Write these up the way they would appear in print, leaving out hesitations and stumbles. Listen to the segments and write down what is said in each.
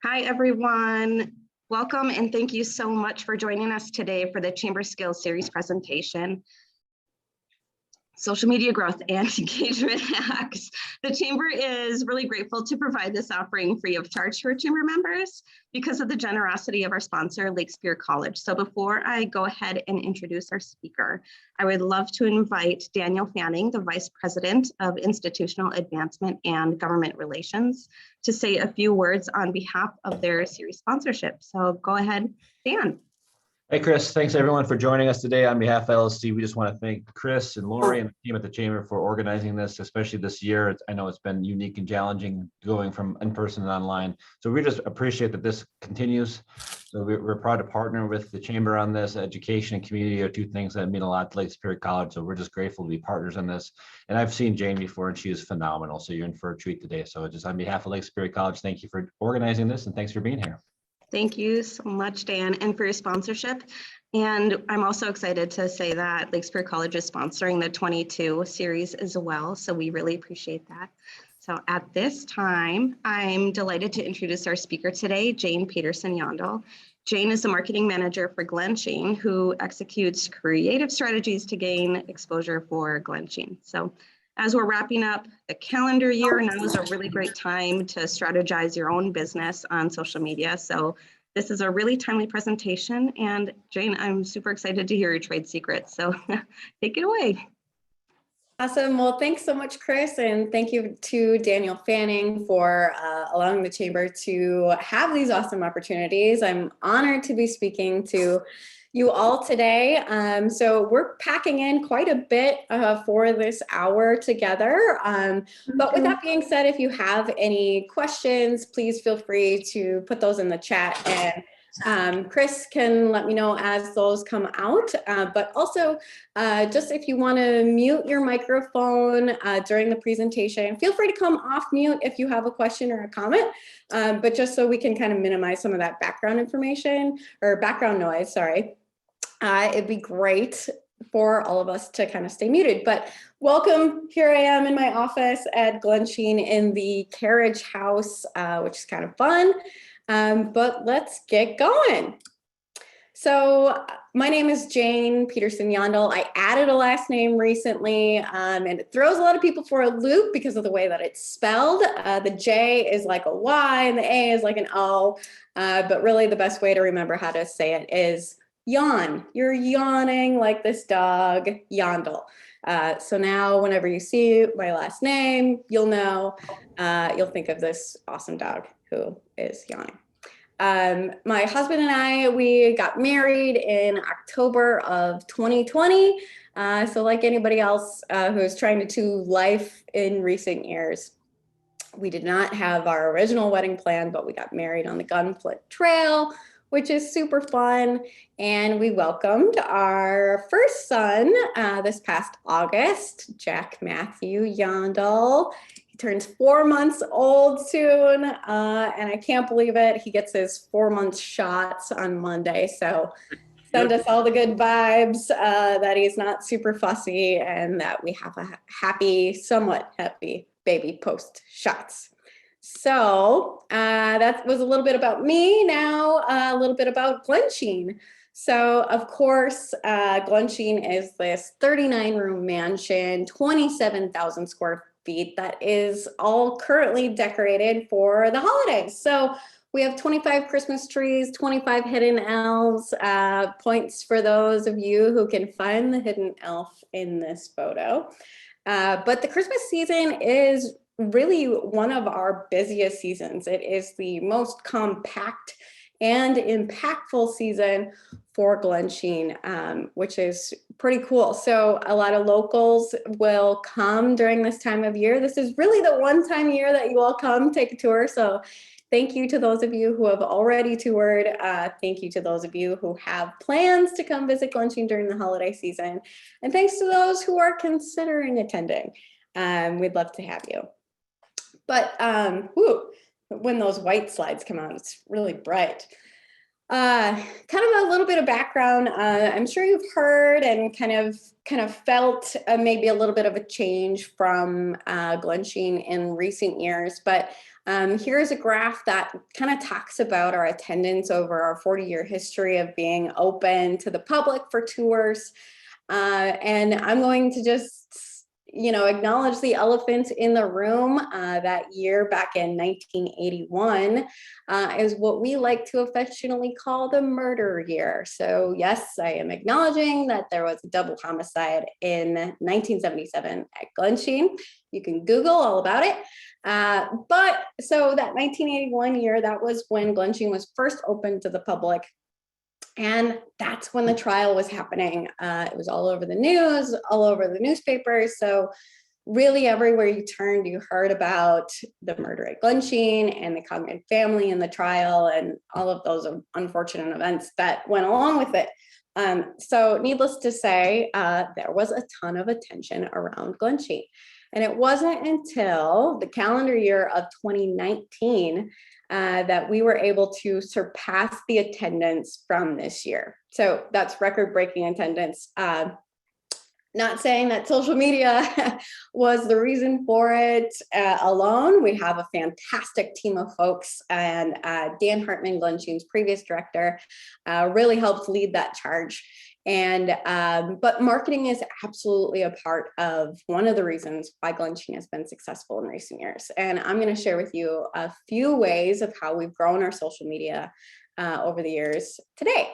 Hi, everyone. Welcome and thank you so much for joining us today for the Chamber Skills Series presentation, Social Media Growth and Engagement Hacks. The Chamber is really grateful to provide this offering free of charge to our Chamber members because of the generosity of our sponsor, Lake Superior College. So before I go ahead and introduce our speaker, I would love to invite Daniel Fanning, the Vice President of Institutional Advancement and Government Relations, to say a few words on behalf of their series sponsorship. So go ahead, Dan. Hey, Chris, thanks everyone for joining us today. On behalf of LSC, we just want to thank Chris and Lori and the team at the Chamber for organizing this, especially this year. I know it's been unique and challenging going from in-person and online. So we just appreciate that this continues. So we're proud to partner with the Chamber on this. Education and community are two things that mean a lot to Lake Superior College. So we're just grateful to be partners on this. And I've seen Jane before and she is phenomenal. So you're in for a treat today. So just on behalf of Lake Superior College, thank you for organizing this and thanks for being here. Thank you so much, Dan, and for your sponsorship. And I'm also excited to say that Lake Superior College is sponsoring the 22 series as well. So we really appreciate that. So at this time, I'm delighted to introduce our speaker today, Jane Pederson Jandl. Jane is the marketing manager for Glensheen, who executes creative strategies to gain exposure for Glensheen. So as we're wrapping up the calendar year, now is a really great time to strategize your own business on social media. So this is a really timely presentation. And Jane, I'm super excited to hear your trade secrets. So take it away. Awesome. Well, thanks so much, Chris. And thank you to Daniel Fanning for allowing the Chamber to have these awesome opportunities. I'm honored to be speaking to you all today. So we're packing in quite a bit for this hour together. But with that being said, if you have any questions, please feel free to put those in the chat and Chris can let me know as those come out. But also, just if you want to mute your microphone during the presentation, feel free to come off mute if you have a question or a comment. But just so we can kind of minimize some of that background information or background noise, sorry. It'd be great for all of us to kind of stay muted. But welcome, here I am in my office at Glensheen in the carriage house, which is kind of fun. But let's get going. So my name is Jane Pederson Jandl. I added a last name recently, and it throws a lot of people for a loop because of the way that it's spelled. The J is like a Y and the A is like an O, but really the best way to remember how to say it is yawn. You're yawning like this dog, Jandl. So now whenever you see my last name, you'll know, you'll think of this awesome dog who is yawning. My husband and I, we got married in October of 2020. So like anybody else who's trying to do life in recent years, we did not have our original wedding plan, but we got married on the Gunflint Trail, which is super fun. And we welcomed our first son this past August, Jack Matthew Jandl. He turns 4 months old soon, and I can't believe it. He gets his 4-month shots on Monday. So send us all the good vibes that he's not super fussy and that we have a happy, somewhat happy baby post shots. So that was a little bit about me. Now a little bit about Glensheen. So of course, Glensheen is this 39-room mansion, 27,000 square feet that is all currently decorated for the holidays. So we have 25 Christmas trees, 25 hidden elves, points for those of you who can find the hidden elf in this photo. But the Christmas season is really one of our busiest seasons. It is the most compact and impactful season for Glensheen, which is pretty cool. So a lot of locals will come during this time of year. This is really the one time a year that you all come take a tour. So thank you to those of you who have already toured. Thank you to those of you who have plans to come visit Glensheen during the holiday season. And thanks to those who are considering attending. We'd love to have you. But when those white slides come out, it's really bright. Kind of a little bit of background. I'm sure you've heard and kind of felt maybe a little bit of a change from Glensheen in recent years, but Here's a graph that kind of talks about our attendance over our 40-year history of being open to the public for tours. And I'm going to just, acknowledge the elephant in the room. That year back in 1981 is what we like to affectionately call the murder year. So yes, I am acknowledging that there was a double homicide in 1977 at Glensheen. You can Google all about it. But so that 1981 year, that was when Glensheen was first opened to the public. And that's when the trial was happening. It was all over the news, all over the newspapers. So really everywhere you turned, you heard about the murder at Glensheen and the Cogman family and the trial and all of those unfortunate events that went along with it. So needless to say, there was a ton of attention around Glensheen. And it wasn't until the calendar year of 2019 that we were able to surpass the attendance from this year. So that's record-breaking attendance. Not saying that social media was the reason for it alone. We have a fantastic team of folks, and Dan Hartman, Glensheen's previous director, really helped lead that charge. And but marketing is absolutely a part of one of the reasons why Glensheen has been successful in recent years. And I'm going to share with you a few ways of how we've grown our social media over the years today.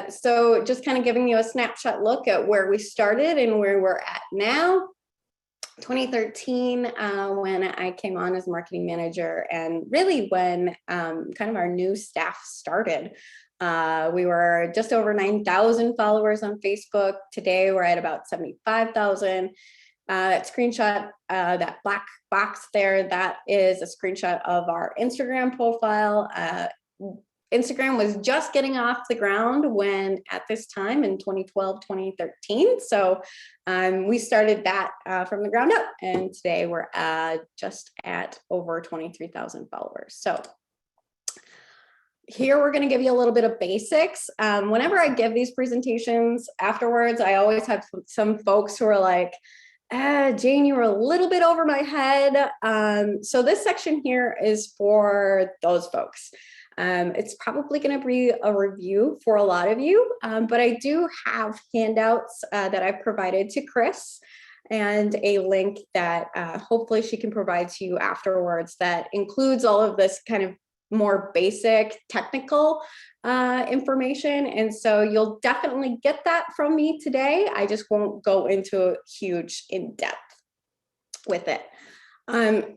So just kind of giving you a snapshot look at where we started and where we're at now. 2013, when I came on as marketing manager, and really when kind of our new staff started. We were just over 9,000 followers on Facebook. Today, we're at about 75,000. That screenshot, that black box there, that is a screenshot of our Instagram profile. Instagram was just getting off the ground when at this time in 2012, 2013. So we started that from the ground up, and today we're just at over 23,000 followers. So here we're going to give you a little bit of basics. Whenever I give these presentations afterwards, I always have some folks who are like, Jane, you were a little bit over my head. So this section here is for those folks. It's probably going to be a review for a lot of you, but I do have handouts that I've provided to Chris, and a link that hopefully she can provide to you afterwards that includes all of this kind of more basic technical information. And so you'll definitely get that from me today. I just won't go into huge in depth with it.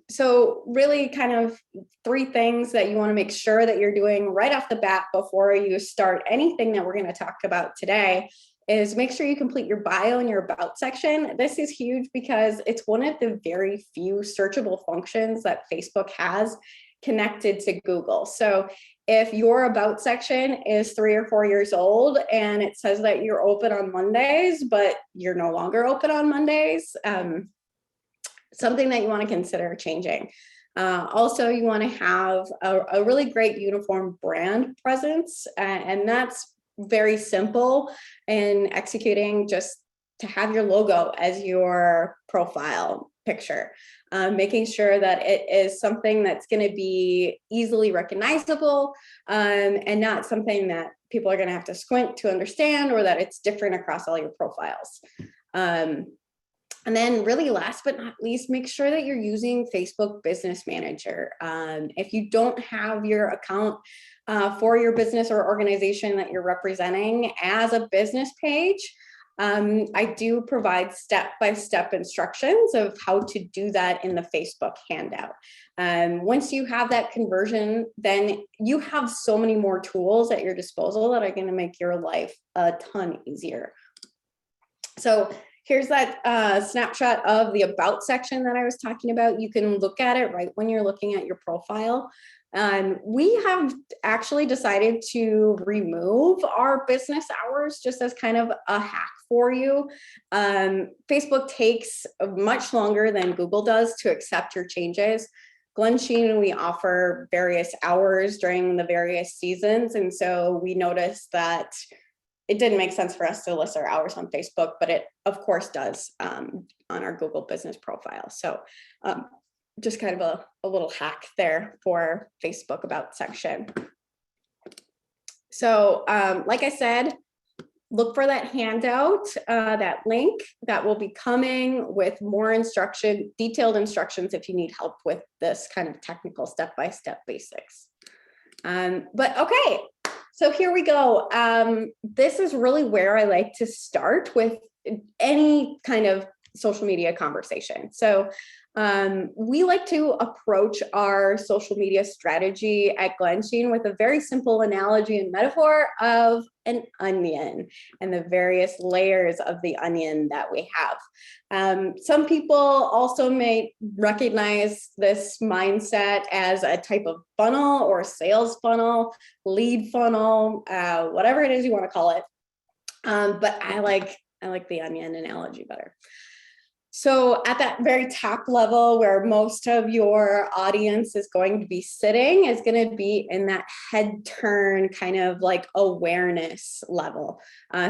So really kind of three things that you want to make sure that you're doing right off the bat before you start anything that we're going to talk about today is make sure you complete your bio and your about section. This is huge because it's one of the very few searchable functions that Facebook has connected to Google. So if your about section is 3 or 4 years old and it says that you're open on Mondays, but you're no longer open on Mondays, something that you want to consider changing. Also, you want to have a really great uniform brand presence, and that's very simple in executing, just to have your logo as your profile picture, making sure that it is something that's going to be easily recognizable, and not something that people are going to have to squint to understand, or that it's different across all your profiles. And then really last but not least, make sure that you're using Facebook Business Manager. If you don't have your account for your business or organization that you're representing as a business page, I do provide step-by-step instructions of how to do that in the Facebook handout. Once you have that conversion, then you have so many more tools at your disposal that are going to make your life a ton easier. So here's that snapshot of the about section that I was talking about. You can look at it right when you're looking at your profile. We have actually decided to remove our business hours just as kind of a hack for you. Facebook takes much longer than Google does to accept your changes. Glensheen, we offer various hours during the various seasons. And so we noticed that it didn't make sense for us to list our hours on Facebook, but it of course does on our Google business profile. So just kind of a little hack there for Facebook About section. So like I said, look for that handout, that link that will be coming with more detailed instructions if you need help with this kind of technical step-by-step basics. But okay, so here we go. This is really where I like to start with any kind of social media conversation. So we like to approach our social media strategy at Glensheen with a very simple analogy and metaphor of an onion and the various layers of the onion that we have. Some people also may recognize this mindset as a type of funnel or sales funnel, lead funnel, whatever it is you want to call it. But I like the onion analogy better. So at that very top level where most of your audience is going to be sitting is going to be in that head turn kind of like awareness level.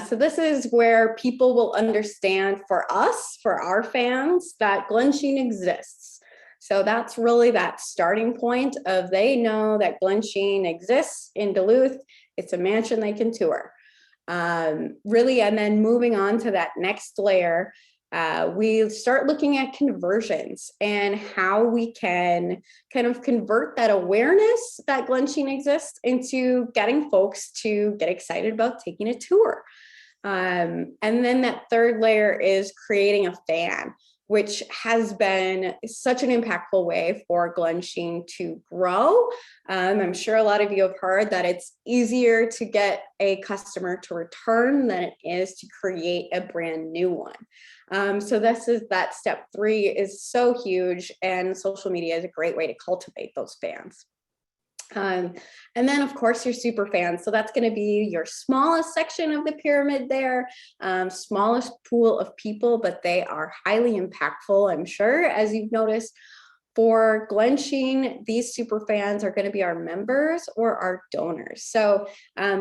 So this is where people will understand for us, for our fans, that Glensheen exists. So that's really that starting point of they know that Glensheen exists in Duluth. It's a mansion they can tour. Really, and then moving on to that next layer, we start looking at conversions and how we can kind of convert that awareness that Glensheen exists into getting folks to get excited about taking a tour. And then that third layer is creating a fan, which has been such an impactful way for Glensheen to grow. I'm sure a lot of you have heard that it's easier to get a customer to return than it is to create a brand new one. So that step 3 is so huge, and social media is a great way to cultivate those fans. And then of course your super fans. So that's going to be your smallest section of the pyramid there, smallest pool of people, but they are highly impactful, I'm sure, as you've noticed. For Glensheen, these super fans are going to be our members or our donors. So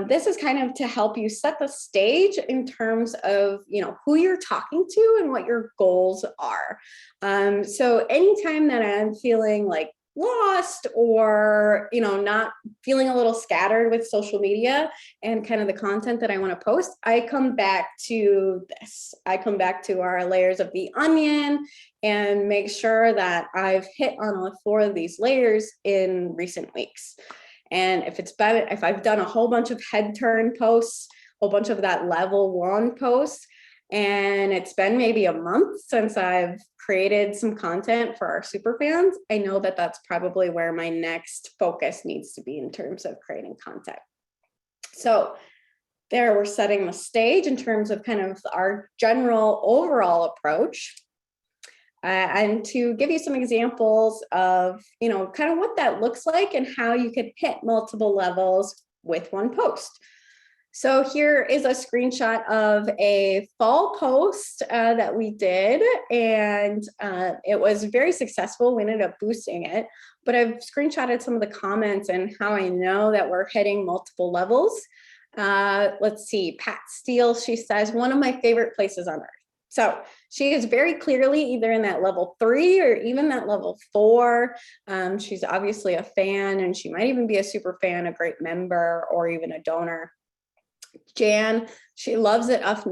this is kind of to help you set the stage in terms of, who you're talking to and what your goals are. So anytime that I'm feeling like lost or not feeling a little scattered with social media and kind of the content that I want to post, I come back to this. I come back to our layers of the onion and make sure that I've hit on all 4 of these layers in recent weeks. And if I've done a whole bunch of head turn posts, a whole bunch of that level 1 posts, and it's been maybe a month since I've created some content for our super fans, I know that that's probably where my next focus needs to be in terms of creating content. So there, we're setting the stage in terms of kind of our general overall approach. And to give you some examples of, kind of what that looks like and how you could hit multiple levels with one post. So here is a screenshot of a fall post that we did, and it was very successful. We ended up boosting it, but I've screenshotted some of the comments and how I know that we're hitting multiple levels. Let's see, Pat Steele, she says, one of my favorite places on earth. So she is very clearly either in that level 3 or even that level 4. She's obviously a fan, and she might even be a super fan, a great member, or even a donor. Jan, she loves it up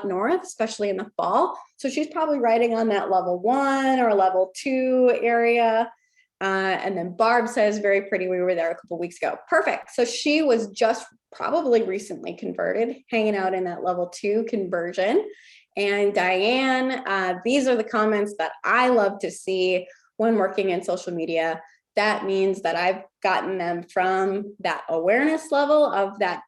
north, especially in the fall. So she's probably writing on that level 1 or level 2 area. And then Barb says, very pretty. We were there a couple weeks ago. Perfect. So she was just probably recently converted, hanging out in that level 2 conversion. And Diane, these are the comments that I love to see when working in social media. That means that I've gotten them from that awareness level of that,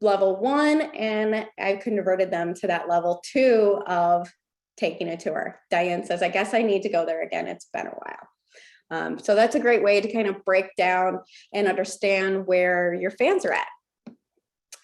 level 1, and I converted them to that level 2 of taking a tour. Diane says, I guess I need to go there again. It's been a while. So that's a great way to kind of break down and understand where your fans are at.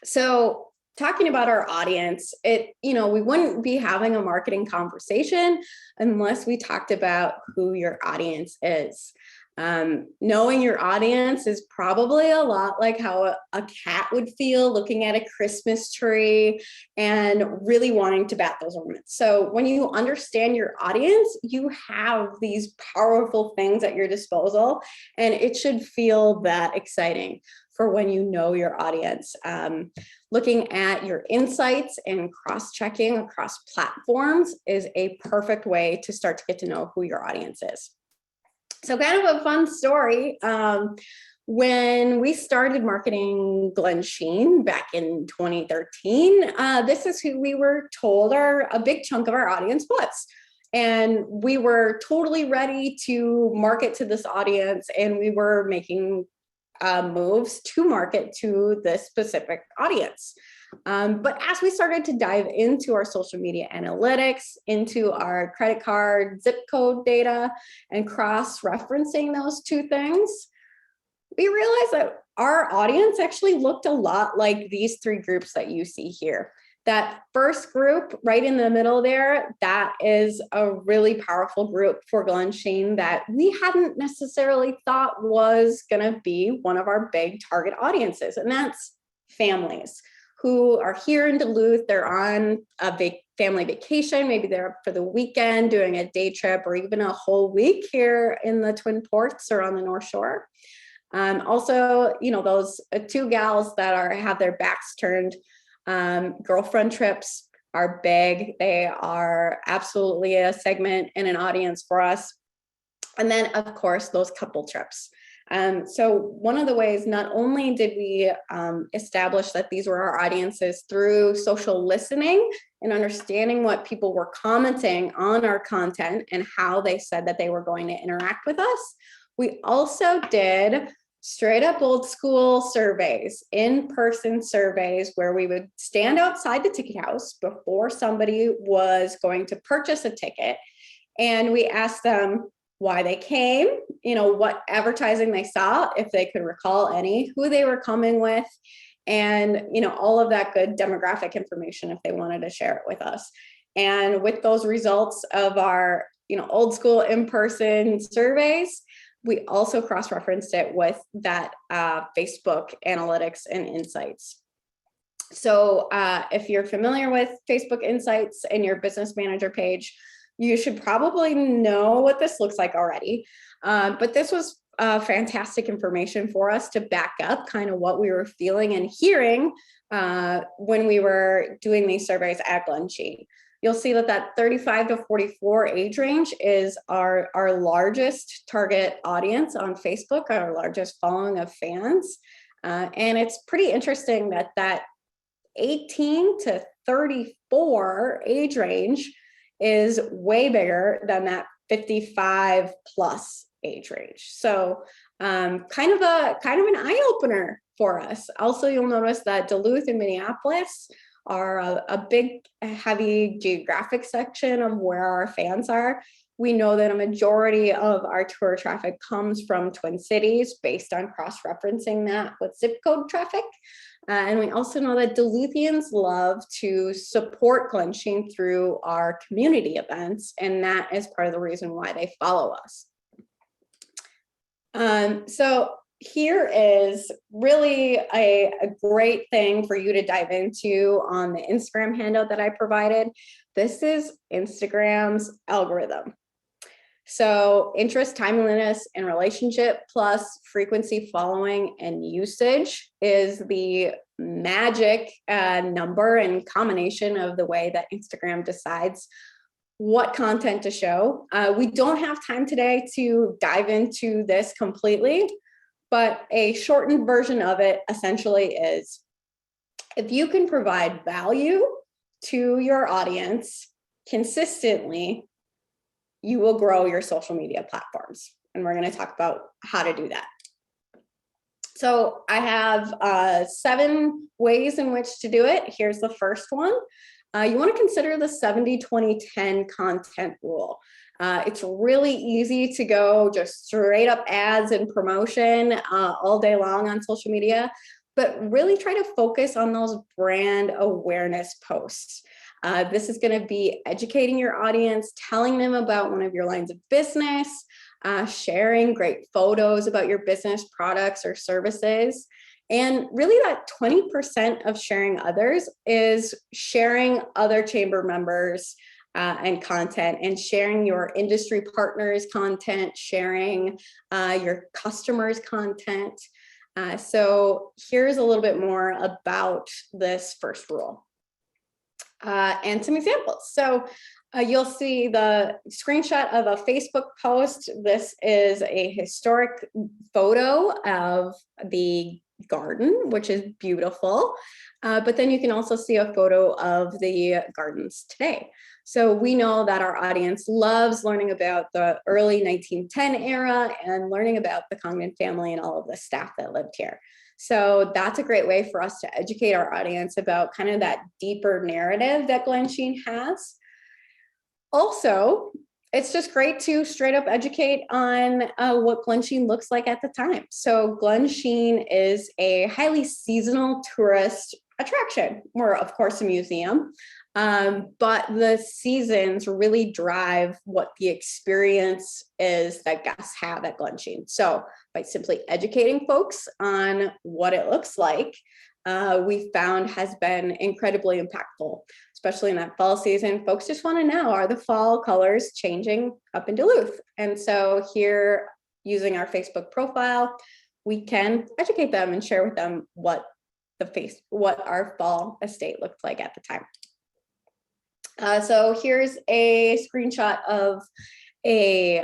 So talking about our audience, we wouldn't be having a marketing conversation unless we talked about who your audience is. Knowing your audience is probably a lot like how a cat would feel looking at a Christmas tree and really wanting to bat those ornaments. So when you understand your audience, you have these powerful things at your disposal, and it should feel that exciting for when you know your audience. Looking at your insights and cross-checking across platforms is a perfect way to start to get to know who your audience is. So kind of a fun story. When we started marketing Glensheen back in 2013, this is who we were told a big chunk of our audience was. And we were totally ready to market to this audience, and we were making moves to market to this specific audience. But as we started to dive into our social media analytics, into our credit card zip code data, and cross-referencing those two things, we realized that our audience actually looked a lot like these three groups that you see here. That first group right in the middle there, that is a really powerful group for Glensheen that we hadn't necessarily thought was going to be one of our big target audiences, and that's families who are here in Duluth. They're on a family vacation. Maybe they're up for the weekend doing a day trip or even a whole week here in the Twin Ports or on the North Shore. Also, those two gals that have their backs turned. Girlfriend trips are big. They are absolutely a segment and an audience for us. And then, of course, those couple trips. So one of the ways, not only did we establish that these were our audiences through social listening and understanding what people were commenting on our content and how they said that they were going to interact with us, we also did straight up old school surveys, in-person surveys, where we would stand outside the ticket house before somebody was going to purchase a ticket. And we asked them why they came, what advertising they saw, if they could recall any, who they were coming with, and, all of that good demographic information if they wanted to share it with us. And with those results of our, old school in-person surveys, we also cross-referenced it with that Facebook analytics and insights. So if you're familiar with Facebook Insights and your business manager page, you should probably know what this looks like already. But this was fantastic information for us to back up kind of what we were feeling and hearing when we were doing these surveys at Glensheen. You'll see that 35 to 44 age range is our largest target audience on Facebook, our largest following of fans. And it's pretty interesting that 18 to 34 eye range is way bigger than that 55 plus age range. So kind of an eye opener for us. Also, you'll notice that Duluth and Minneapolis are a big, heavy geographic section of where our fans are. We know that a majority of our tour traffic comes from Twin Cities based on cross-referencing that with zip code traffic. And we also know that Duluthians love to support Glensheen through our community events, and that is part of the reason why they follow us. So here is really a great thing for you to dive into on the Instagram handout that I provided. This is Instagram's algorithm. So interest, timeliness, and relationship plus frequency, following, and usage is the magic number and combination of the way that Instagram decides what content to show. We don't have time today to dive into this completely, but a shortened version of it essentially is, if you can provide value to your audience consistently, you will grow your social media platforms. And we're going to talk about how to do that. So I have 7 ways in which to do it. Here's the first one. You want to consider the 70-20-10 content rule. It's really easy to go just straight up ads and promotion all day long on social media, but really try to focus on those brand awareness posts. This is going to be educating your audience, telling them about one of your lines of business, sharing great photos about your business, products, or services. And really that 20% of sharing others is sharing other chamber members and content, and sharing your industry partners content, sharing your customers content. So here's a little bit more about this first rule and some examples. So you'll see the screenshot of a Facebook post. This is a historic photo of the garden, which is beautiful. But then you can also see a photo of the gardens today. So we know that our audience loves learning about the early 1910 era and learning about the Congdon family and all of the staff that lived here. So that's a great way for us to educate our audience about kind of that deeper narrative that Glensheen has. Also, it's just great to straight up educate on what Glensheen looks like at the time. So Glensheen is a highly seasonal tourist attraction. We're, of course, a museum, but the seasons really drive what the experience is that guests have at Glensheen. So by simply educating folks on what it looks like, we found has been incredibly impactful, especially in that fall season. Folks just want to know, are the fall colors changing up in Duluth? And so here, using our Facebook profile, we can educate them and share with them what our fall estate looked like at the time. So here's a screenshot of a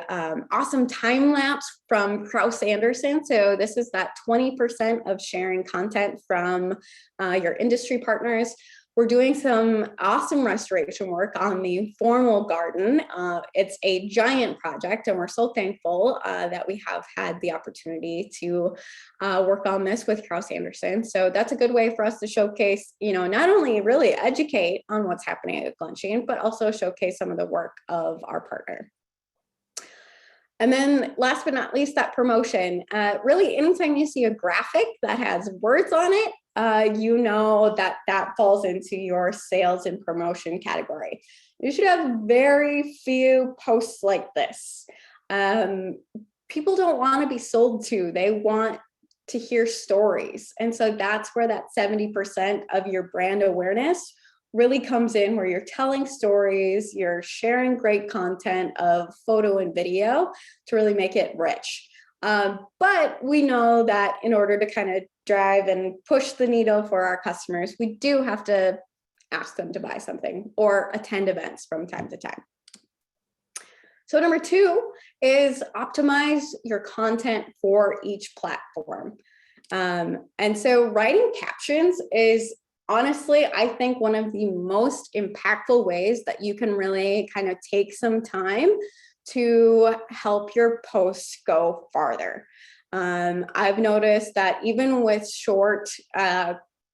awesome time lapse from Kraus Anderson. So this is that 20% of sharing content from your industry partners. We're doing some awesome restoration work on the formal garden. It's a giant project, and we're so thankful that we have had the opportunity to work on this with Kraus Anderson. So that's a good way for us to showcase, not only really educate on what's happening at Glensheen, but also showcase some of the work of our partner. And then last but not least, that promotion. Really, anytime you see a graphic that has words on it, you know that falls into your sales and promotion category. You should have very few posts like this. People don't want to be sold to, they want to hear stories. And so that's where that 70% of your brand awareness really comes in, where you're telling stories, you're sharing great content of photo and video to really make it rich. But we know that in order to kind of drive and push the needle for our customers, we do have to ask them to buy something or attend events from time to time. So number 2 is optimize your content for each platform. And so writing captions is honestly, I think, one of the most impactful ways that you can really kind of take some time to help your posts go farther. I've noticed that even with short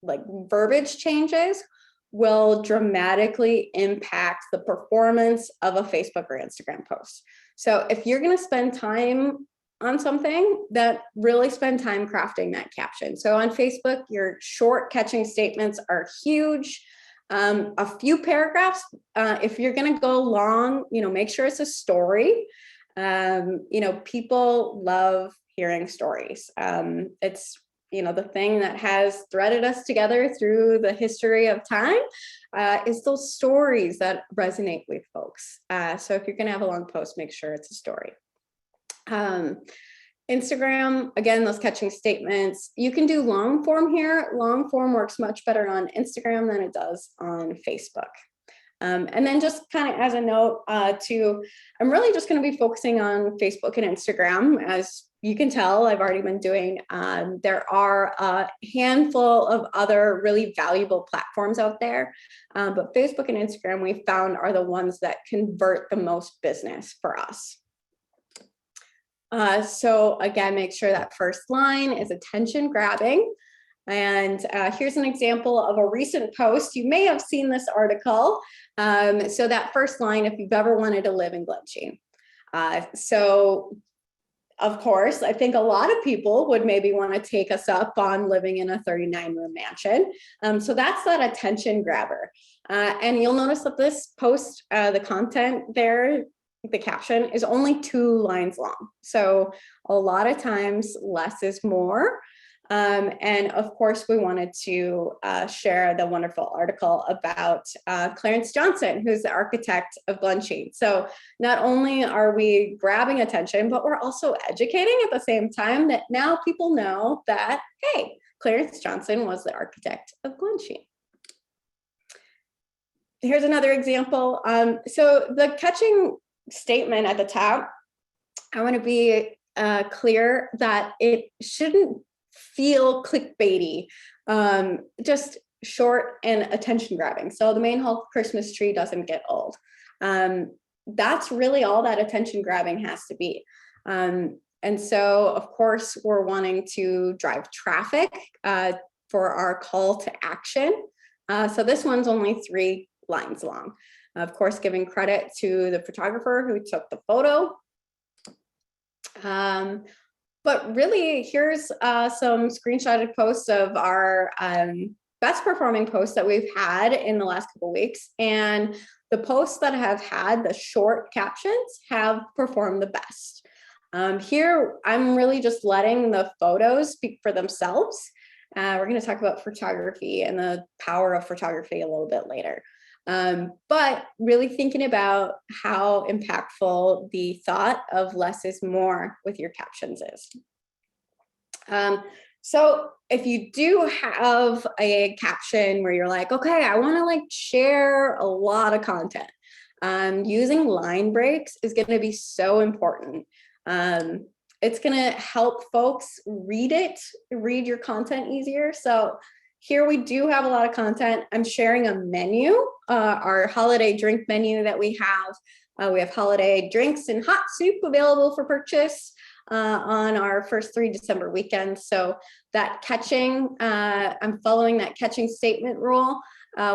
verbiage changes will dramatically impact the performance of a Facebook or Instagram post. So if you're going to spend time on something, that really spend time crafting that caption. So on Facebook, your short catching statements are huge. A few paragraphs. If you're going to go long, make sure it's a story. People love hearing stories. It's the thing that has threaded us together through the history of time is those stories that resonate with folks. So if you're going to have a long post, make sure it's a story. Instagram, again, those catching statements. You can do long form here. Long form works much better on Instagram than it does on Facebook. And then just kind of as a note I'm really just going to be focusing on Facebook and Instagram. As you can tell, I've already been doing, there are a handful of other really valuable platforms out there. But Facebook and Instagram, we found, are the ones that convert the most business for us. So again, make sure that first line is attention grabbing. And here's an example of a recent post. You may have seen this article. So that first line, if you've ever wanted to live in Glensheen. So of course, I think a lot of people would maybe want to take us up on living in a 39-room mansion. So that's that attention grabber. And you'll notice that this post, the content there the caption is only 2 lines long. So a lot of times less is more. And of course, we wanted to share the wonderful article about Clarence Johnson, who's the architect of Glensheen. So not only are we grabbing attention, but we're also educating at the same time, that now people know that, hey, Clarence Johnson was the architect of Glensheen. Here's another example. So the catching statement at the top, I want to be clear that it shouldn't feel clickbaity, just short and attention grabbing. So the main whole Christmas tree doesn't get old. That's really all that attention grabbing has to be. And so of course we're wanting to drive traffic for our call to action. So this one's only 3 lines long. Of course, giving credit to the photographer who took the photo. But really, here's some screenshotted posts of our best performing posts that we've had in the last couple of weeks. And the posts that have had the short captions have performed the best. Here, I'm really just letting the photos speak for themselves. We're going to talk about photography and the power of photography a little bit later. But really thinking about how impactful the thought of less is more with your captions is. So if you do have a caption where you're like, okay, I want to like share a lot of content, using line breaks is going to be so important. It's going to help folks read your content easier. So here we do have a lot of content. I'm sharing a menu, our holiday drink menu that we have. We have holiday drinks and hot soup available for purchase on our first 3 December weekends. So that catching, I'm following that catching statement rule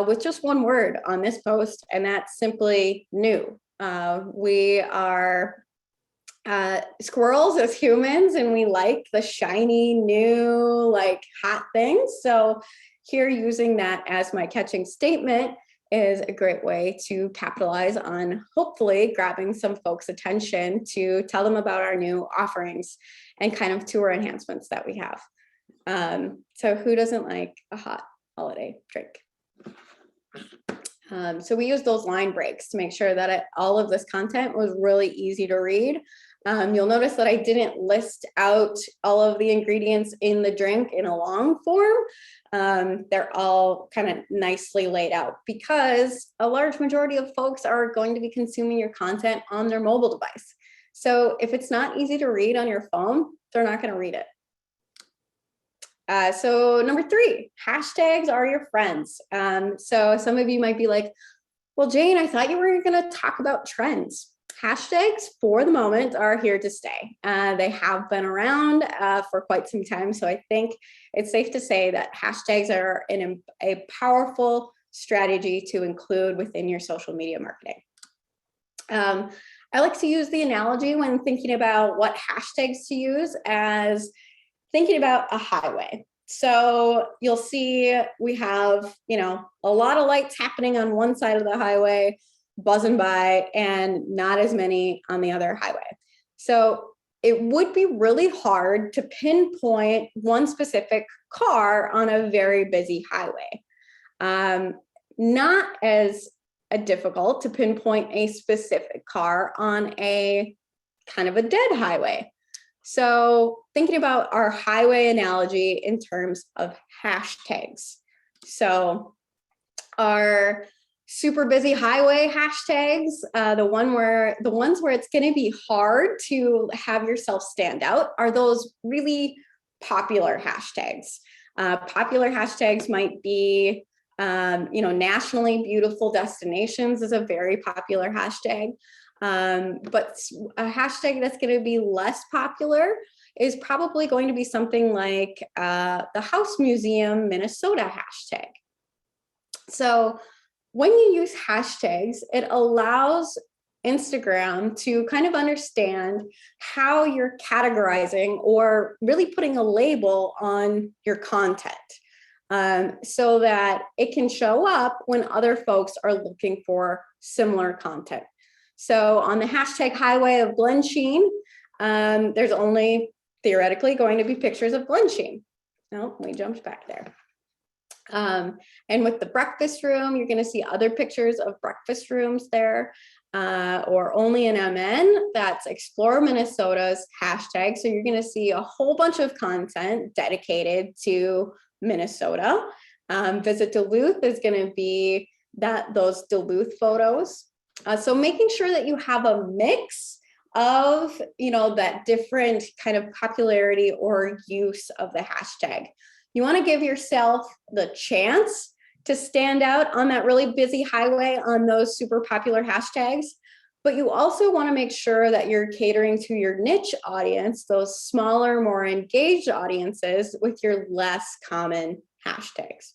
with just one word on this post, and that's simply new. We are squirrels as humans, and we like the shiny, new, like hot things. So here, using that as my catching statement is a great way to capitalize on hopefully grabbing some folks' attention to tell them about our new offerings and kind of tour enhancements that we have. So who doesn't like a hot holiday drink? So we use those line breaks to make sure that all of this content was really easy to read. You'll notice that I didn't list out all of the ingredients in the drink in a long form. They're all kind of nicely laid out because a large majority of folks are going to be consuming your content on their mobile device. So if it's not easy to read on your phone, they're not going to read it. So number 3, hashtags are your friends. So some of you might be like, well, Jane, I thought you were going to talk about trends. Hashtags for the moment are here to stay. They have been around for quite some time. So I think it's safe to say that hashtags are a powerful strategy to include within your social media marketing. I like to use the analogy when thinking about what hashtags to use as thinking about a highway. So you'll see we have, a lot of lights happening on one side of the highway, buzzing by, and not as many on the other highway. So it would be really hard to pinpoint one specific car on a very busy highway. Not as difficult to pinpoint a specific car on a kind of a dead highway. So thinking about our highway analogy in terms of hashtags. So our super busy highway hashtags, the ones where it's going to be hard to have yourself stand out are those really popular hashtags. Popular hashtags might be, nationally beautiful destinations is a very popular hashtag. But a hashtag that's going to be less popular is probably going to be something like the House Museum Minnesota hashtag. So when you use hashtags, it allows Instagram to kind of understand how you're categorizing or really putting a label on your content, so that it can show up when other folks are looking for similar content. So on the hashtag highway of Glensheen, there's only theoretically going to be pictures of Glensheen. No, we jumped back there. And with the breakfast room, you're going to see other pictures of breakfast rooms there, or only in MN, that's Explore Minnesota's hashtag. So you're going to see a whole bunch of content dedicated to Minnesota. Visit Duluth is going to be those Duluth photos. So making sure that you have a mix of, that different kind of popularity or use of the hashtag. You want to give yourself the chance to stand out on that really busy highway on those super popular hashtags, but you also want to make sure that you're catering to your niche audience, those smaller, more engaged audiences with your less common hashtags.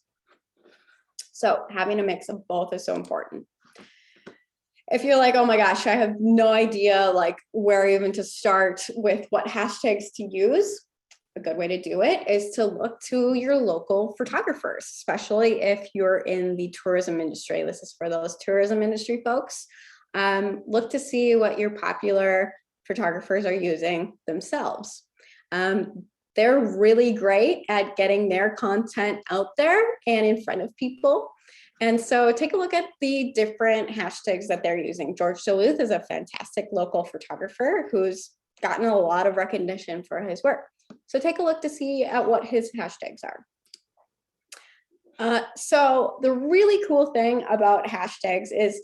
So having a mix of both is so important. If you're like, oh my gosh, I have no idea where even to start with what hashtags to use, a good way to do it is to look to your local photographers, especially if you're in the tourism industry. This is for those tourism industry folks. Look to see what your popular photographers are using themselves. They're really great at getting their content out there and in front of people. And so take a look at the different hashtags that they're using. George Duluth is a fantastic local photographer who's gotten a lot of recognition for his work. So take a look to see at what his hashtags are. So the really cool thing about hashtags is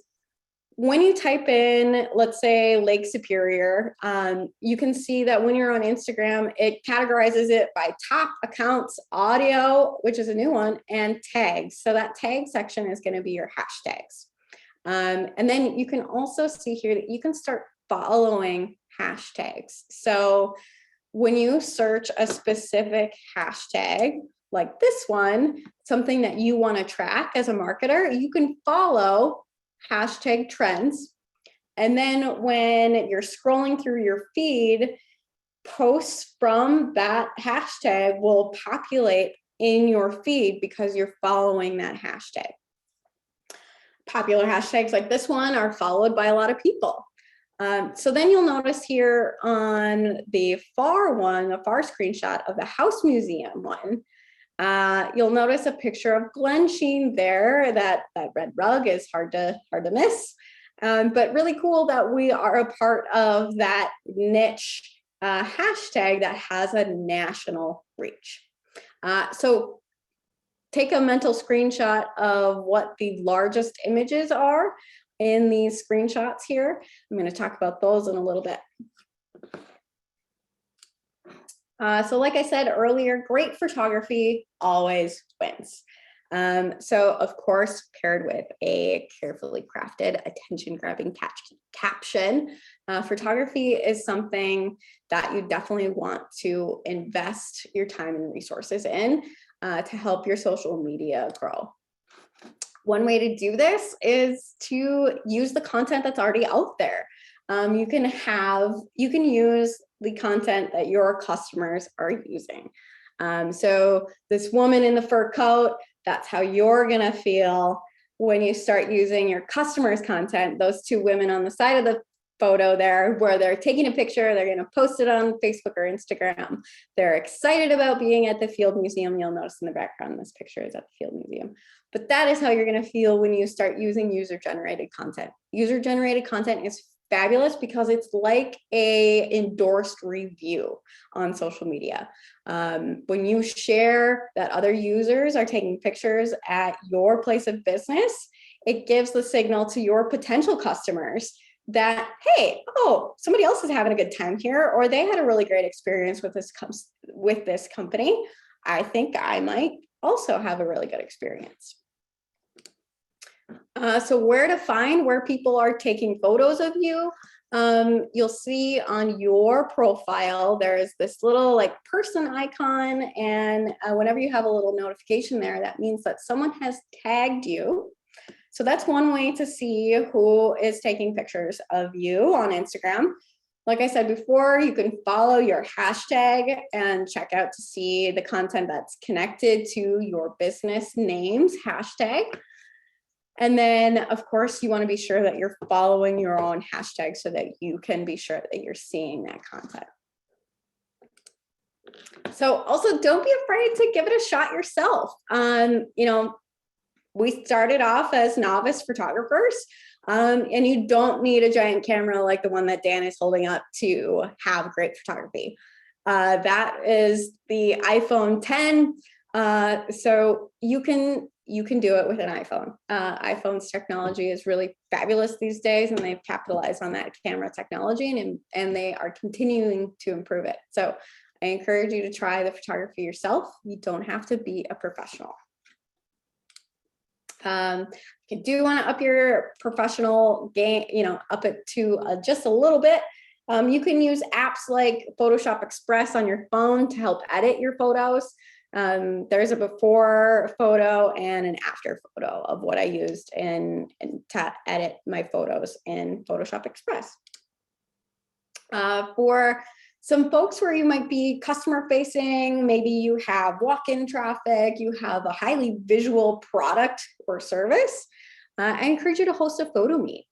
when you type in, let's say, Lake Superior, you can see that when you're on Instagram, it categorizes it by top accounts, audio, which is a new one, and tags. So that tag section is going to be your hashtags. And then you can also see here that you can start following hashtags. So when you search a specific hashtag, like this one, something that you want to track as a marketer, you can follow hashtag trends. And then when you're scrolling through your feed, posts from that hashtag will populate in your feed because you're following that hashtag. Popular hashtags like this one are followed by a lot of people. So then you'll notice here on the far screenshot of the House Museum one, you'll notice a picture of Glensheen there. That red rug is hard to miss, but really cool that we are a part of that niche hashtag that has a national reach. So take a mental screenshot of what the largest images are in these screenshots here. I'm going to talk about those in a little bit. So like I said earlier, great photography always wins. So of course, paired with a carefully crafted, attention-grabbing caption, photography is something that you definitely want to invest your time and resources in to help your social media grow. One way to do this is to use the content that's already out there. You can use the content that your customers are using. So this woman in the fur coat, that's how you're gonna feel when you start using your customers' content. Those two women on the side of the photo there, where they're taking a picture, they're gonna post it on Facebook or Instagram. They're excited about being at the Field Museum. You'll notice in the background, this picture is at the Field Museum. But that is how you're gonna feel when you start using user-generated content. User-generated content is fabulous because it's like a endorsed review on social media. When you share that other users are taking pictures at your place of business, it gives the signal to your potential customers that, hey, somebody else is having a good time here, or they had a really great experience with this company. I think I might also have a really good experience. So where to find where people are taking photos of you. You'll see on your profile, there's this little person icon, and whenever you have a little notification there, that means that someone has tagged you. So that's one way to see who is taking pictures of you on Instagram. Like I said before, you can follow your hashtag and check out to see the content that's connected to your business name's hashtag. And then, of course, you want to be sure that you're following your own hashtag so that you can be sure that you're seeing that content. So also don't be afraid to give it a shot yourself. We started off as novice photographers, and you don't need a giant camera like the one that Dan is holding up to have great photography. That is the iPhone 10. So you can do it with an iPhone. iPhone's technology is really fabulous these days, and they've capitalized on that camera technology, and they are continuing to improve it. So I encourage you to try the photography yourself. You don't have to be a professional. If you do want to up your professional game, up it to just a little bit, you can use apps like Photoshop Express on your phone to help edit your photos. There's a before photo and an after photo of what I used to edit my photos in Photoshop Express. For some folks where you might be customer facing, maybe you have walk-in traffic, you have a highly visual product or service, I encourage you to host a photo meet.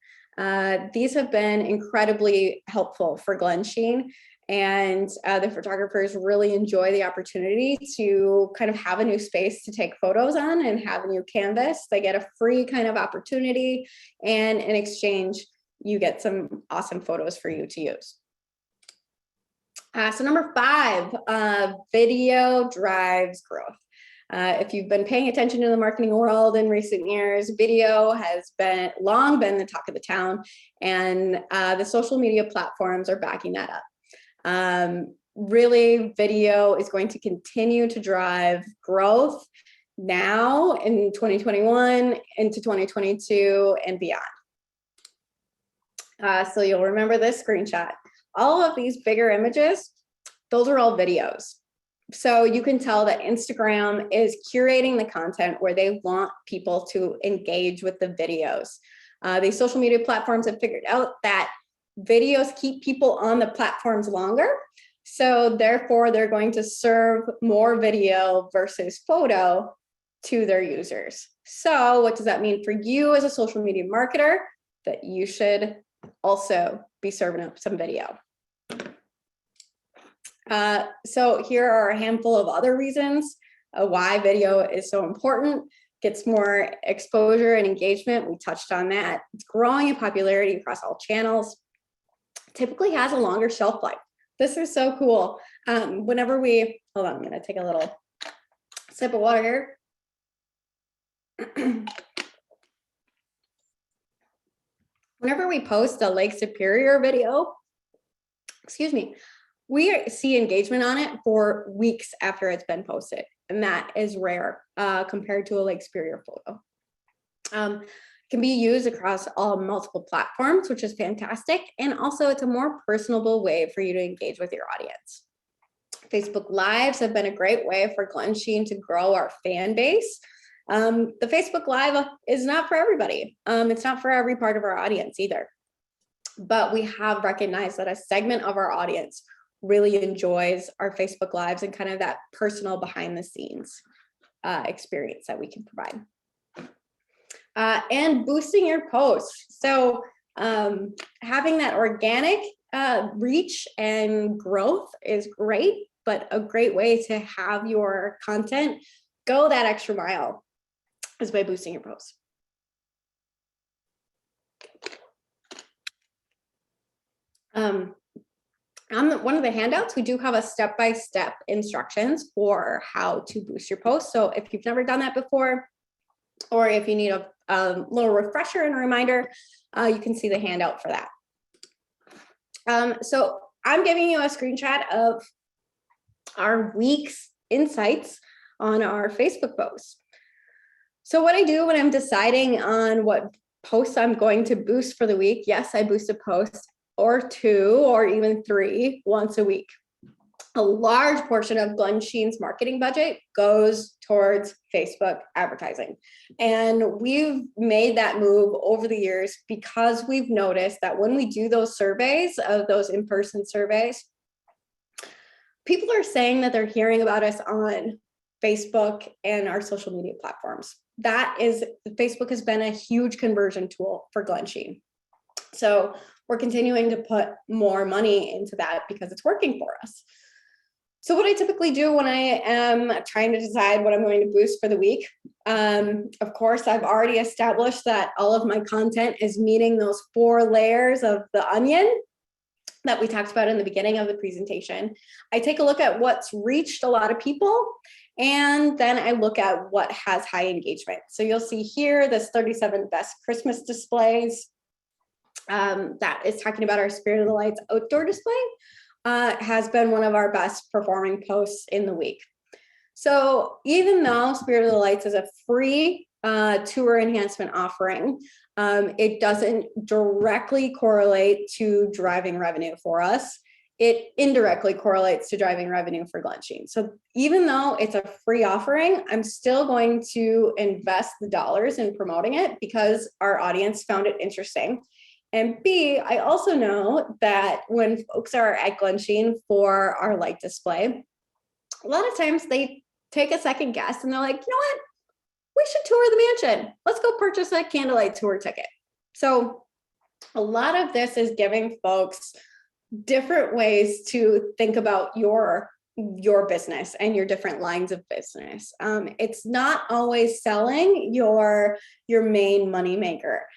These have been incredibly helpful for Glensheen, and the photographers really enjoy the opportunity to kind of have a new space to take photos on and have a new canvas. They get a free kind of opportunity, and in exchange, you get some awesome photos for you to use. So number 5, video drives growth. If you've been paying attention to the marketing world in recent years, video has long been the talk of the town, and the social media platforms are backing that up. Really, video is going to continue to drive growth now in 2021 into 2022 and beyond. So you'll remember this screenshot. All of these bigger images, those are all videos. So you can tell that Instagram is curating the content where they want people to engage with the videos. These social media platforms have figured out that videos keep people on the platforms longer. So therefore, they're going to serve more video versus photo to their users. So what does that mean for you as a social media marketer? That you should also be serving up some video. So here are a handful of other reasons why video is so important. Gets more exposure and engagement. We touched on that. It's growing in popularity across all channels. Typically has a longer shelf life. This is so cool. Whenever we, hold on, I'm gonna take a little sip of water here. Whenever we post a Lake Superior video, we see engagement on it for weeks after it's been posted, and that is rare compared to a Lake Superior photo. It can be used across all multiple platforms, which is fantastic, and also it's a more personable way for you to engage with your audience. Facebook Lives have been a great way for Glensheen to grow our fan base. The Facebook Live is not for everybody. It's not for every part of our audience either. But we have recognized that a segment of our audience really enjoys our Facebook Lives and kind of that personal behind the scenes experience that we can provide. And boosting your posts. So having that organic reach and growth is great, but a great way to have your content go that extra mile is by boosting your posts. On one of the handouts, we do have a step-by-step instructions for how to boost your posts. So if you've never done that before, or if you need a little refresher and a reminder, you can see the handout for that. So I'm giving you a screenshot of our week's insights on our Facebook posts. So what I do when I'm deciding on what posts I'm going to boost for the week, yes, I boost a post or 2 or even 3 once a week. A large portion of Glensheen's marketing budget goes towards Facebook advertising. And we've made that move over the years because we've noticed that when we do those surveys, those in-person surveys, people are saying that they're hearing about us on Facebook and our social media platforms. Facebook has been a huge conversion tool for Glensheen. So we're continuing to put more money into that because it's working for us. So what I typically do when I am trying to decide what I'm going to boost for the week, of course, I've already established that all of my content is meeting those 4 layers of the onion that we talked about in the beginning of the presentation. I take a look at what's reached a lot of people, and then I look at what has high engagement. So you'll see here this 37 best Christmas displays. That is talking about our Spirit of the Lights outdoor display. Has been one of our best performing posts in the week. So even though Spirit of the Lights is a free tour enhancement offering, it doesn't directly correlate to driving revenue for us. It indirectly correlates to driving revenue for Glensheen. So even though it's a free offering, I'm still going to invest the dollars in promoting it because our audience found it interesting. And B, I also know that when folks are at Glensheen for our light display, a lot of times they take a second guess and they're like, you know what? We should tour the mansion. Let's go purchase a candlelight tour ticket. So a lot of this is giving folks different ways to think about your business and your different lines of business. It's not always selling your main money maker.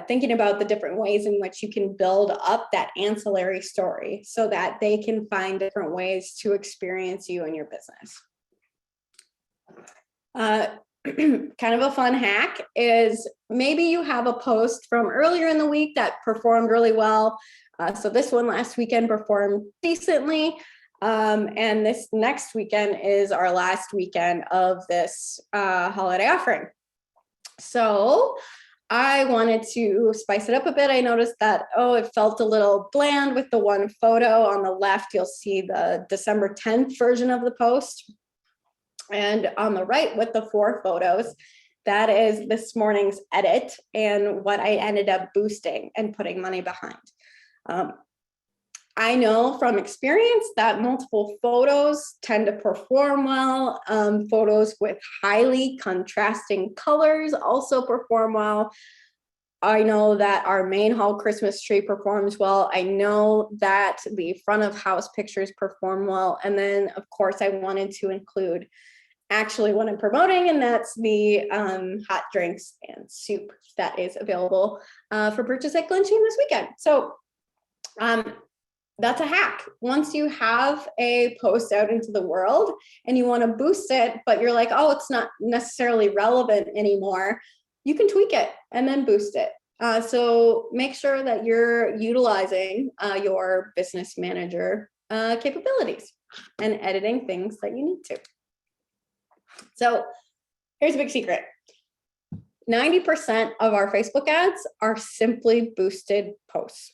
Thinking about the different ways in which you can build up that ancillary story so that they can find different ways to experience you and your business. Kind of a fun hack is maybe you have a post from earlier in the week that performed really well. So this one last weekend performed decently. And this next weekend is our last weekend of this holiday offering. So I wanted to spice it up a bit. I noticed that, it felt a little bland with the one photo on the left. You'll see the December 10th version of the post. And on the right with the 4 photos, that is this morning's edit and what I ended up boosting and putting money behind. I know from experience that multiple photos tend to perform well. Photos with highly contrasting colors also perform well. I know that our main hall Christmas tree performs well. I know that the front of house pictures perform well. And then, of course, I wanted to include actually what I'm promoting, and that's the hot drinks and soup that is available for purchase at Glensheen this weekend. So that's a hack. Once you have a post out into the world and you want to boost it, but you're like, it's not necessarily relevant anymore, you can tweak it and then boost it. So make sure that you're utilizing your business manager capabilities and editing things that you need to. So here's a big secret. 90% of our Facebook ads are simply boosted posts.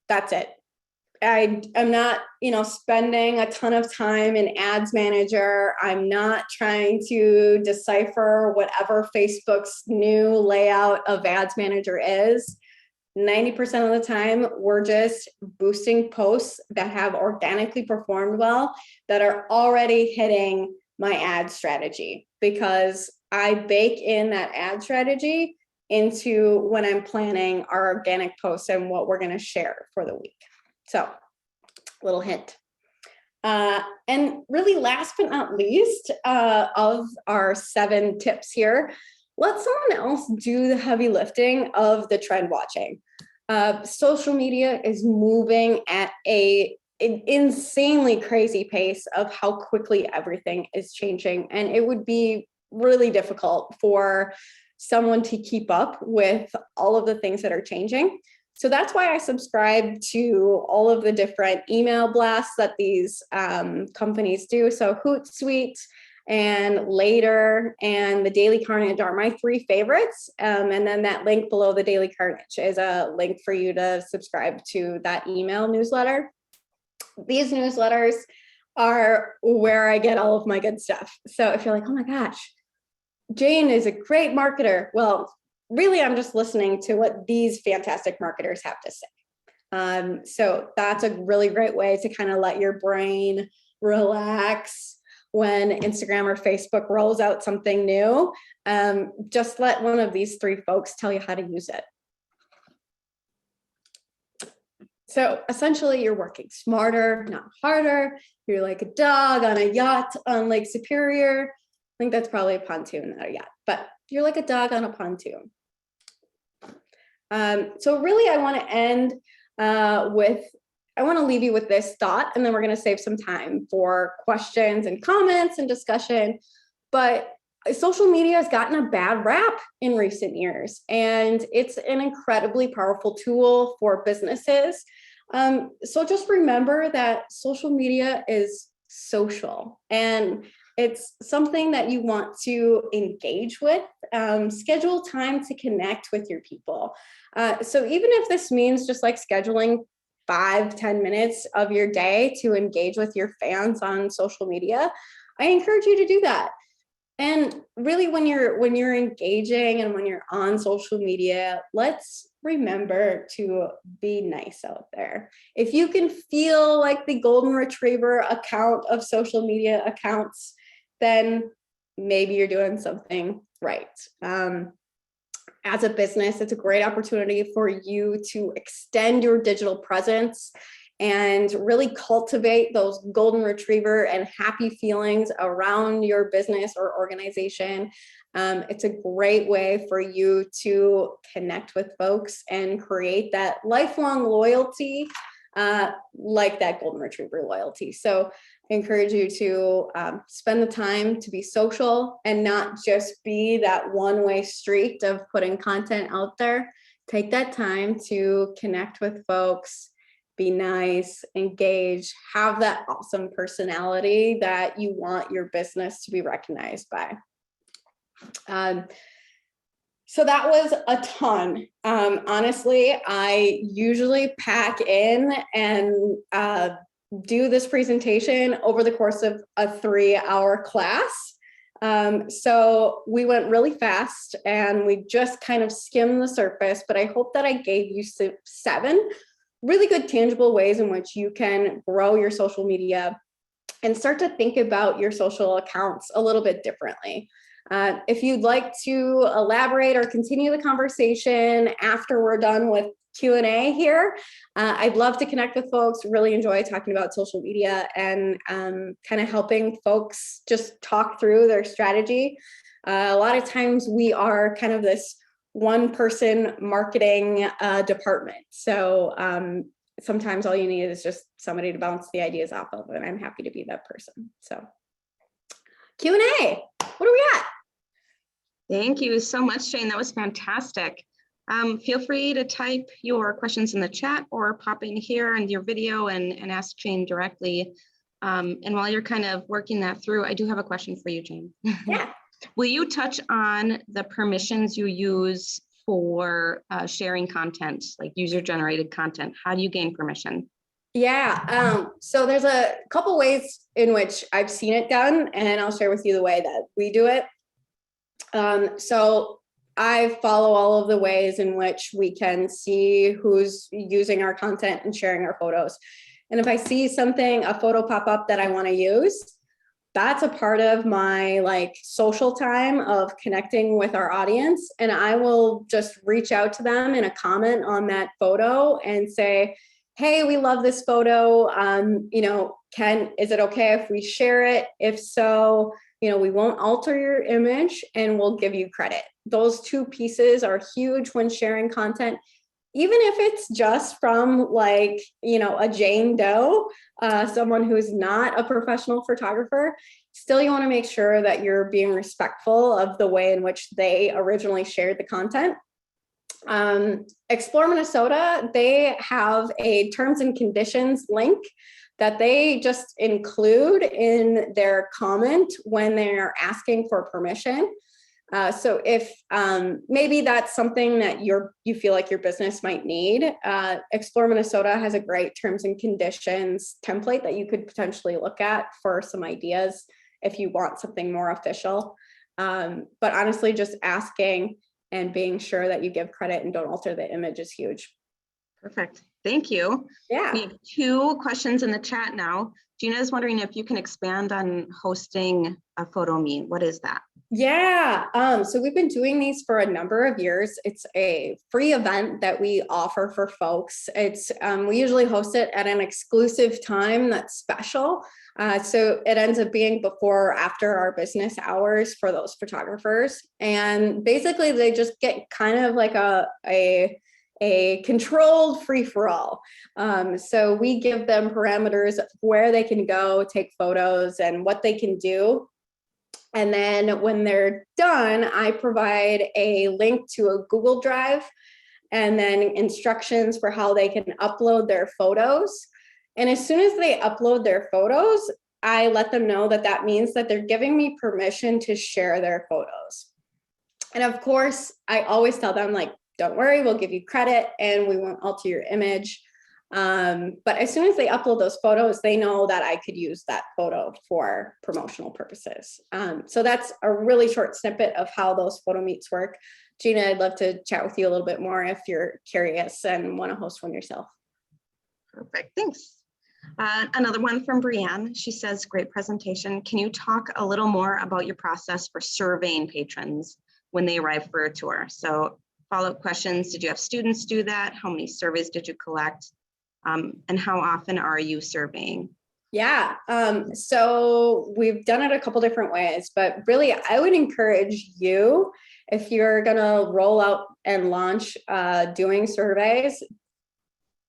That's it. I'm not, spending a ton of time in Ads Manager. I'm not trying to decipher whatever Facebook's new layout of Ads Manager is. 90% of the time, we're just boosting posts that have organically performed well, that are already hitting my ad strategy, because I bake in that ad strategy into when I'm planning our organic posts and what we're going to share for the week. So, little hint. And really, last but not least, of our 7 tips here, let someone else do the heavy lifting of the trend watching. Social media is moving at an insanely crazy pace of how quickly everything is changing. And it would be really difficult for someone to keep up with all of the things that are changing. So that's why I subscribe to all of the different email blasts that these companies do. So Hootsuite and Later and the Daily Carnage are my 3 favorites. And then that link below the Daily Carnage is a link for you to subscribe to that email newsletter. These newsletters are where I get all of my good stuff. So if you're like, oh my gosh, Jane is a great marketer. Well, really, I'm just listening to what these fantastic marketers have to say. So that's a really great way to kind of let your brain relax when Instagram or Facebook rolls out something new, just let one of these three folks tell you how to use it. So essentially you're working smarter, not harder. You're like a dog on a yacht on Lake Superior. I think that's probably a pontoon, not a yacht, but you're like a dog on a pontoon. So really I want to end I want to leave you with this thought, and then we're going to save some time for questions and comments and discussion. But social media has gotten a bad rap in recent years, and it's an incredibly powerful tool for businesses. So just remember that social media is social, and it's something that you want to engage with. Schedule time to connect with your people. So even if this means just like scheduling 5-10 minutes of your day to engage with your fans on social media, I encourage you to do that. And really, when you're engaging and when you're on social media, let's remember to be nice out there. If you can feel like the golden retriever account of social media accounts, then maybe you're doing something right. As a business, it's a great opportunity for you to extend your digital presence and really cultivate those golden retriever and happy feelings around your business or organization. It's a great way for you to connect with folks and create that lifelong loyalty, like that golden retriever loyalty. So I encourage you to spend the time to be social and not just be that one-way street of putting content out there. Take that time to connect with folks, be nice, engage, have that awesome personality that you want your business to be recognized by. So that was a ton. Honestly, I usually pack in and do this presentation over the course of a 3-hour class. So we went really fast and we just kind of skimmed the surface, but I hope that I gave you 7 really good tangible ways in which you can grow your social media and start to think about your social accounts a little bit differently. If you'd like to elaborate or continue the conversation after we're done with Q&A here, I'd love to connect with folks. Really enjoy talking about social media and kind of helping folks just talk through their strategy. A lot of times we are kind of this one-person marketing department. So sometimes all you need is just somebody to bounce the ideas off of, and I'm happy to be that person. So Q&A, what are we at? Thank you so much, Jane. That was fantastic. Feel free to type your questions in the chat or pop in here on your video and ask Jane directly. And while you're kind of working that through, I do have a question for you, Jane. Yeah. Will you touch on the permissions you use for sharing content, like user-generated content? How do you gain permission? Yeah, so there's a couple ways in which I've seen it done, and I'll share with you the way that we do it. So I follow all of the ways in which we can see who's using our content and sharing our photos. And if I see something, a photo pop up that I want to use, that's a part of my like social time of connecting with our audience. And I will just reach out to them in a comment on that photo and say, hey, we love this photo. You know, is it okay if we share it? If so, you know, we won't alter your image and we'll give you credit. Those 2 pieces are huge when sharing content, even if it's just from like, you know, a Jane Doe, someone who's not a professional photographer. Still, you want to make sure that you're being respectful of the way in which they originally shared the content. Explore Minnesota, they have a terms and conditions link that they just include in their comment when they're asking for permission. So if maybe that's something that you feel like your business might need, Explore Minnesota has a great terms and conditions template that you could potentially look at for some ideas if you want something more official. But honestly, just asking and being sure that you give credit and don't alter the image is huge. Perfect. Thank you. Yeah. We have 2 questions in the chat now. Gina is wondering if you can expand on hosting a photo meet. What is that? Yeah, so we've been doing these for a number of years. It's a free event that we offer for folks. It's we usually host it at an exclusive time that's special. So it ends up being before or after our business hours for those photographers. And basically they just get kind of like a controlled free-for-all. So we give them parameters of where they can go, take photos, and what they can do. And then when they're done, I provide a link to a Google Drive and then instructions for how they can upload their photos. And as soon as they upload their photos, I let them know that that means that they're giving me permission to share their photos. And of course, I always tell them, like, don't worry, we'll give you credit and we won't alter your image. But as soon as they upload those photos, they know that I could use that photo for promotional purposes. So that's a really short snippet of how those photo meets work. Gina, I'd love to chat with you a little bit more if you're curious and want to host one yourself. Perfect, thanks. Another one from Brianne. She says, great presentation. Can you talk a little more about your process for surveying patrons when they arrive for a tour? So follow-up questions, did you have students do that? How many surveys did you collect? And how often are you surveying? Yeah, so we've done it a couple different ways, but really I would encourage you, if you're gonna roll out and launch doing surveys,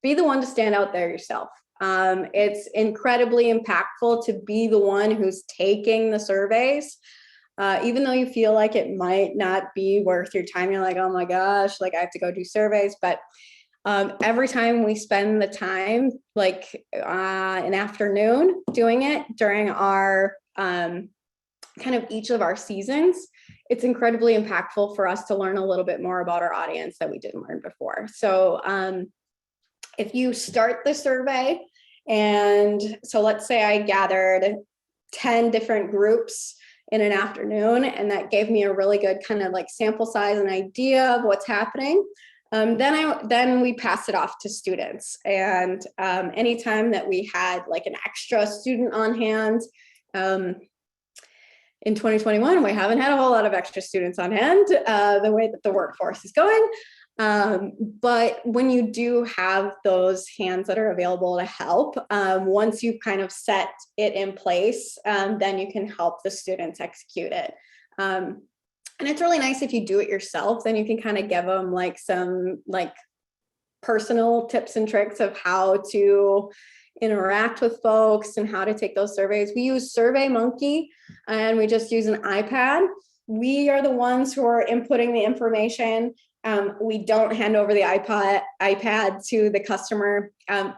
be the one to stand out there yourself. It's incredibly impactful to be the one who's taking the surveys. Even though you feel like it might not be worth your time, you're like, oh my gosh, like I have to go do surveys, but every time we spend the time, like an afternoon doing it during our kind of each of our seasons, it's incredibly impactful for us to learn a little bit more about our audience that we didn't learn before. So if you start the survey, and so let's say I gathered 10 different groups in an afternoon, and that gave me a really good kind of like sample size and idea of what's happening. Then we pass it off to students, and anytime that we had like an extra student on hand, in 2021, we haven't had a whole lot of extra students on hand, the way that the workforce is going. But when you do have those hands that are available to help, once you've kind of set it in place, then you can help the students execute it. And it's really nice if you do it yourself, then you can kind of give them like some like personal tips and tricks of how to interact with folks and how to take those surveys. We use SurveyMonkey and we just use an iPad. We are the ones who are inputting the information. We don't hand over the iPad to the customer.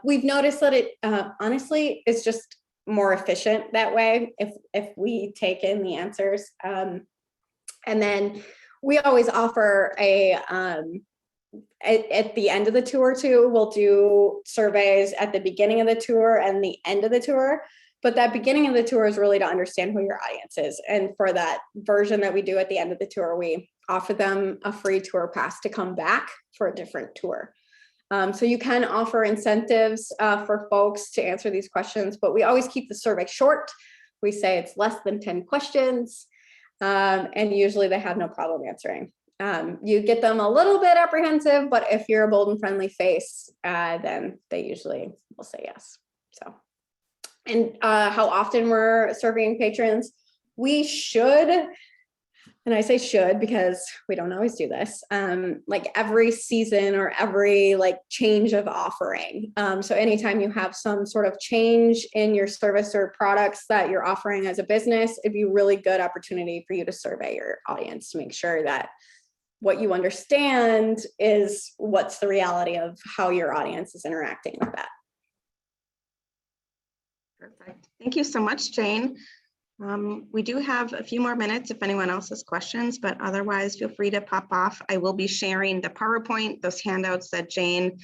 We've noticed that it honestly is just more efficient that way if we take in the answers. And then we always offer a, at the end of the tour too, we'll do surveys at the beginning of the tour and the end of the tour. But that beginning of the tour is really to understand who your audience is. And for that version that we do at the end of the tour, we offer them a free tour pass to come back for a different tour. So you can offer incentives for folks to answer these questions, but we always keep the survey short. We say it's less than 10 questions. And usually they have no problem answering. You get them a little bit apprehensive, but if you're a bold and friendly face, then they usually will say yes. So, and how often we're surveying patrons, we should, and I say should because we don't always do this, like every season or every like change of offering. So anytime you have some sort of change in your service or products that you're offering as a business, it'd be a really good opportunity for you to survey your audience to make sure that what you understand is what's the reality of how your audience is interacting with that. Perfect. Thank you so much, Jane. We do have a few more minutes if anyone else has questions, but otherwise feel free to pop off. I will be sharing the PowerPoint, those handouts that Jane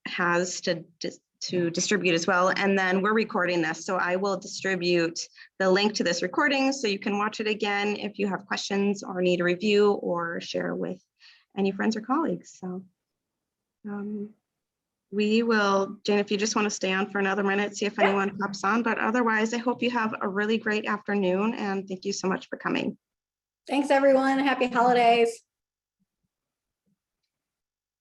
has to distribute as well. And then we're recording this, so I will distribute the link to this recording so you can watch it again if you have questions or need a review or share with any friends or colleagues. So We will, Jane, if you just want to stay on for another minute, see if anyone pops on, but otherwise, I hope you have a really great afternoon and thank you so much for coming. Thanks, everyone. Happy holidays.